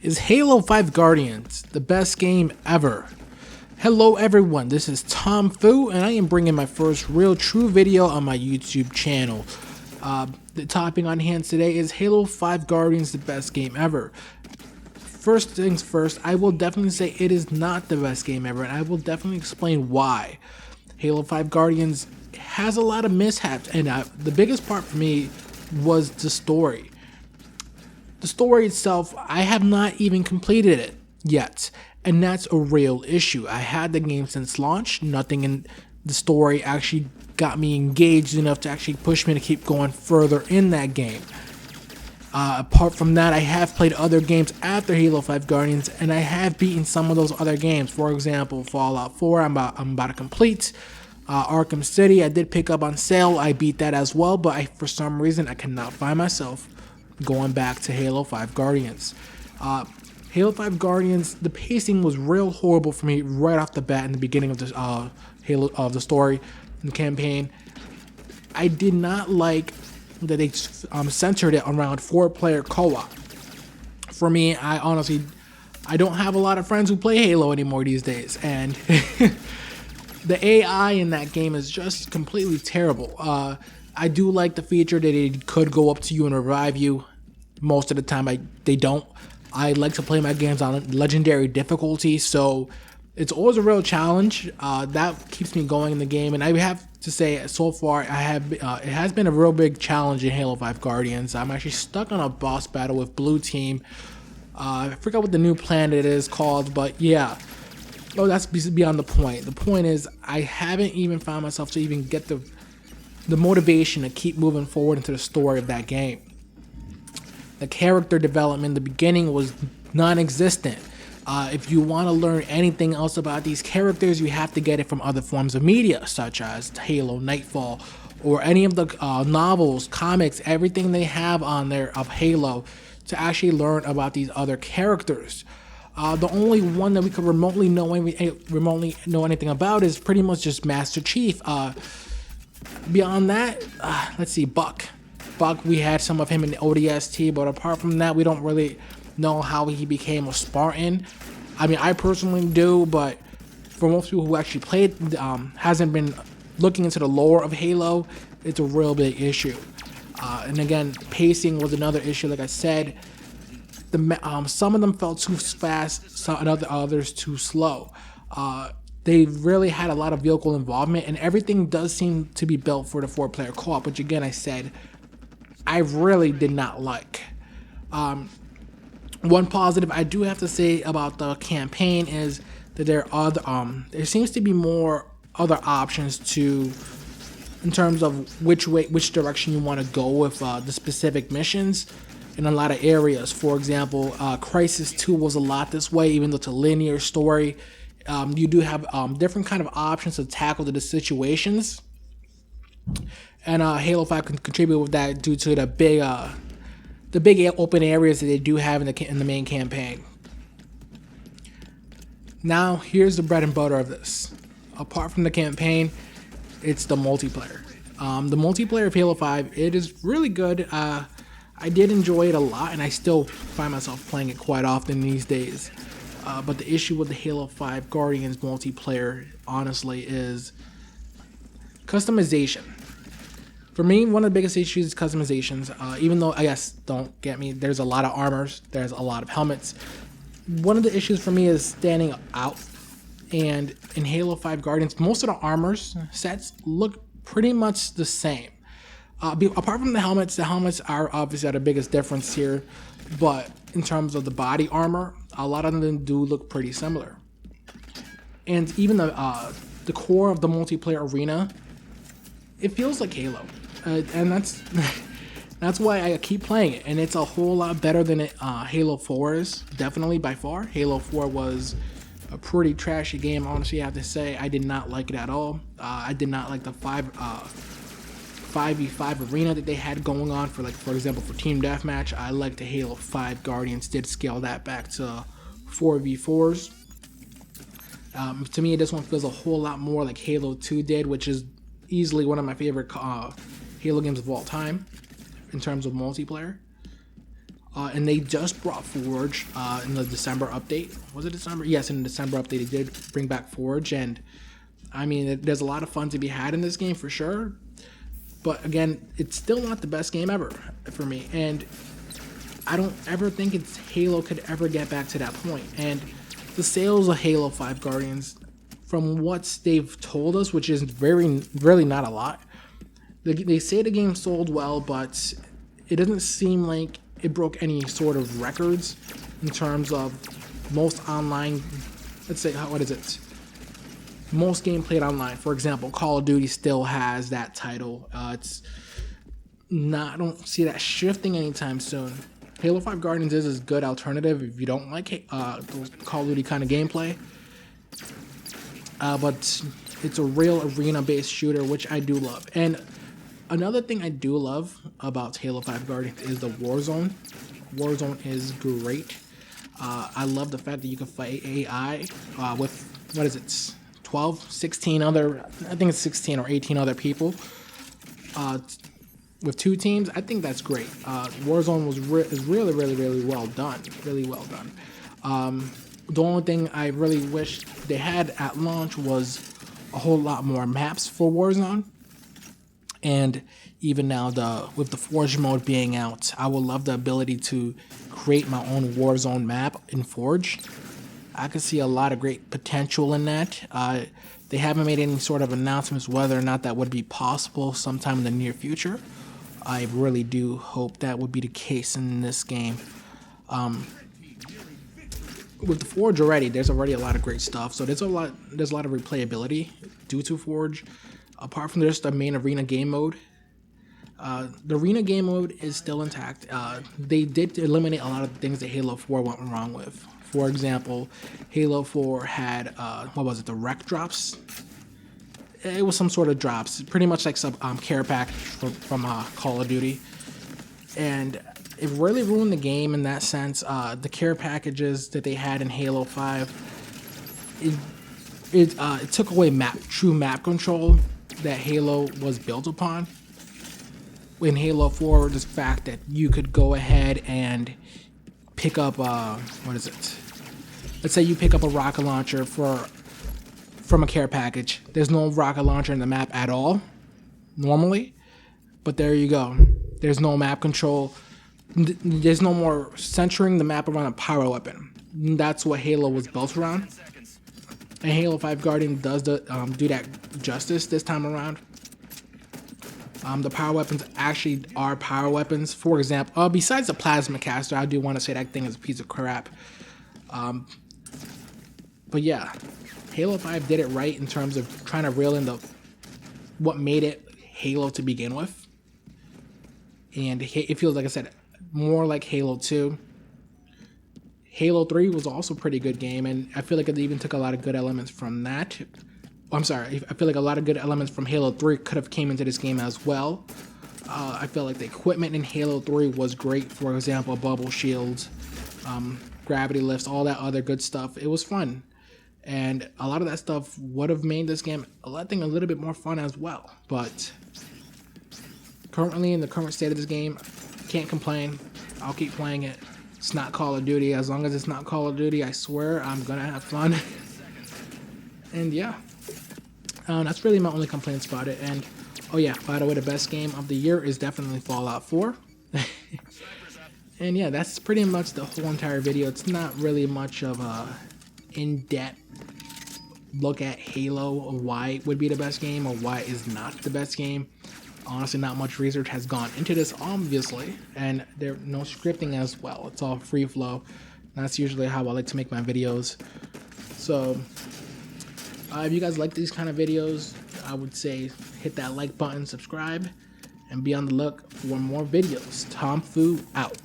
Is Halo 5 Guardians the best game ever? Hello everyone, this is Tom Fu and I am bringing my first real true video on my YouTube channel. The topic on hand today is Halo 5 Guardians the best game ever. First things first, I will definitely say it is not the best game ever, and I will definitely explain why. Halo 5 Guardians has a lot of mishaps, and the biggest part for me was the story. The story itself, I have not even completed it yet, and that's a real issue. I had the game since launch, nothing in the story actually got me engaged enough to actually push me to keep going further in that game. Apart from that, I have played other games after Halo 5 Guardians, and I have beaten some of those other games. For example, Fallout 4, I'm about to complete. Arkham City, I did pick up on sale. I beat that as well, but for some reason, I cannot find myself going back to Halo 5 Guardians. Halo 5 Guardians, the pacing was real horrible for me right off the bat in the beginning of this the story and the campaign. I did not like that they centered it around 4-player co-op. For me, I don't have a lot of friends who play Halo anymore these days, and the AI in that game is just completely terrible. I do like the feature that it could go up to you and revive you. Most of the time, they don't. I like to play my games on legendary difficulty, so it's always a real challenge. That keeps me going in the game, and I have to say, so far, it has been a real big challenge in Halo 5 Guardians. I'm actually stuck on a boss battle with Blue Team. I forgot what the new planet is called, but yeah. Oh, that's beyond the point. The point is, I haven't even found myself to even get the motivation to keep moving forward into the story of that game. The character development in the beginning was non-existent. If you want to learn anything else about these characters, you have to get it from other forms of media, such as Halo, Nightfall, or any of the novels, comics, everything they have on there of Halo to actually learn about these other characters. The only one that we could remotely know anything about is pretty much just Master Chief. Beyond that, let's see, Buck, we had some of him in the ODST, but apart from that, we don't really know how he became a Spartan. I mean, I personally do, but for most people who actually played, hasn't been looking into the lore of Halo, it's a real big issue. And again, pacing was another issue. Like I said, some of them felt too fast, others too slow. They really had a lot of vehicle involvement, and everything does seem to be built for the 4-player co-op, which again, I said, I really did not like. One positive I do have to say about the campaign is that there seems to be more other options in terms of which direction you want to go with the specific missions in a lot of areas. For example, Crisis 2 was a lot this way, even though it's a linear story. You do have different kind of options to tackle the situations, and Halo 5 can contribute with that due to the big open areas that they do have in the main campaign. Now, here's the bread and butter of this. Apart from the campaign, it's the multiplayer. The multiplayer of Halo 5, it is really good. I did enjoy it a lot, and I still find myself playing it quite often these days. But the issue with the Halo 5 Guardians multiplayer, honestly, is customization. For me, one of the biggest issues is customizations. Even though, I guess, don't get me, there's a lot of armors, there's a lot of helmets. One of the issues for me is standing out. And in Halo 5 Guardians, most of the armors sets look pretty much the same. Apart from the helmets are obviously the biggest difference here. But in terms of the body armor, a lot of them do look pretty similar. And even the core of the multiplayer arena, it feels like Halo. And that's why I keep playing it, and it's a whole lot better than Halo 4 is, definitely by far. Halo 4 was a pretty trashy game, honestly. I have to say, I did not like it at all. I did not like the 5v5 arena that they had going on for example, for Team Deathmatch. I liked the Halo 5 Guardians did scale that back to 4v4s. To me, this one feels a whole lot more like Halo 2 did, which is easily one of my favorite Halo games of all time in terms of multiplayer. And they just brought Forge in the December update. Was it December? Yes, in the December update they did bring back Forge, and I mean, there's a lot of fun to be had in this game for sure. But again, it's still not the best game ever for me, and I don't ever think Halo could ever get back to that point. And the sales of Halo 5 Guardians, from what they've told us, which is really not a lot, they say the game sold well, but it doesn't seem like it broke any sort of records in terms of most online, let's say, what is it? Most game played online. For example, Call of Duty still has that title. It's not, I don't see that shifting anytime soon. Halo 5 Guardians is a good alternative if you don't like Call of Duty kind of gameplay. But it's a real arena-based shooter, which I do love. And another thing I do love about Halo 5 Guardians is the Warzone. Warzone is great. I love the fact that you can fight AI with, what is it, 16 other, I think it's 16 or 18 other people with 2 teams. I think that's great. Warzone is really well done. Really well done. The only thing I really wish they had at launch was a whole lot more maps for Warzone. And even now, with the Forge mode being out, I would love the ability to create my own Warzone map in Forge. I could see a lot of great potential in that. They haven't made any sort of announcements whether or not that would be possible sometime in the near future. I really do hope that would be the case in this game. With the Forge already, there's already a lot of great stuff. So there's a lot of replayability due to Forge. Apart from just the main arena game mode, the arena game mode is still intact. They did eliminate a lot of things that Halo 4 went wrong with. For example, Halo 4 had, what was it, the wreck drops? It was some sort of drops, pretty much like some care package from Call of Duty. And it really ruined the game in that sense. The care packages that they had in Halo 5, it took away true map control that Halo was built upon. In Halo 4, the fact that you could go ahead and pick up, what is it? Let's say you pick up a rocket launcher from a care package. There's no rocket launcher in the map at all, normally. But there you go. There's no map control. There's no more centering the map around a power weapon. That's what Halo was built around. And Halo 5 Guardian does do that justice this time around. The power weapons actually are power weapons. For example, besides the plasma caster, I do want to say that thing is a piece of crap. But yeah, Halo 5 did it right in terms of trying to reel in what made it Halo to begin with. And it feels, like I said, more like Halo 2. Halo 3 was also a pretty good game, and I feel like it even took a lot of good elements from that. I'm sorry, I feel like a lot of good elements from Halo 3 could have came into this game as well. I feel like the equipment in Halo 3 was great. For example, bubble shields, gravity lifts, all that other good stuff. It was fun. And a lot of that stuff would have made this game a little bit more fun as well. But currently, in the current state of this game, can't complain. I'll keep playing it. It's not Call of Duty. As long as it's not Call of Duty, I swear I'm gonna have fun. And yeah, that's really my only complaints about it. And oh yeah, by the way, the best game of the year is definitely Fallout 4. And yeah, that's pretty much the whole entire video. It's not really much of a in-depth look at Halo, or why it would be the best game or why it is not the best game. Honestly, not much research has gone into this, obviously, and there's no scripting as well. It's all free flow. That's usually how I like to make my videos. So if you guys like these kind of videos, I would say hit that like button, subscribe, and be on the look for more videos. Tom Fu out.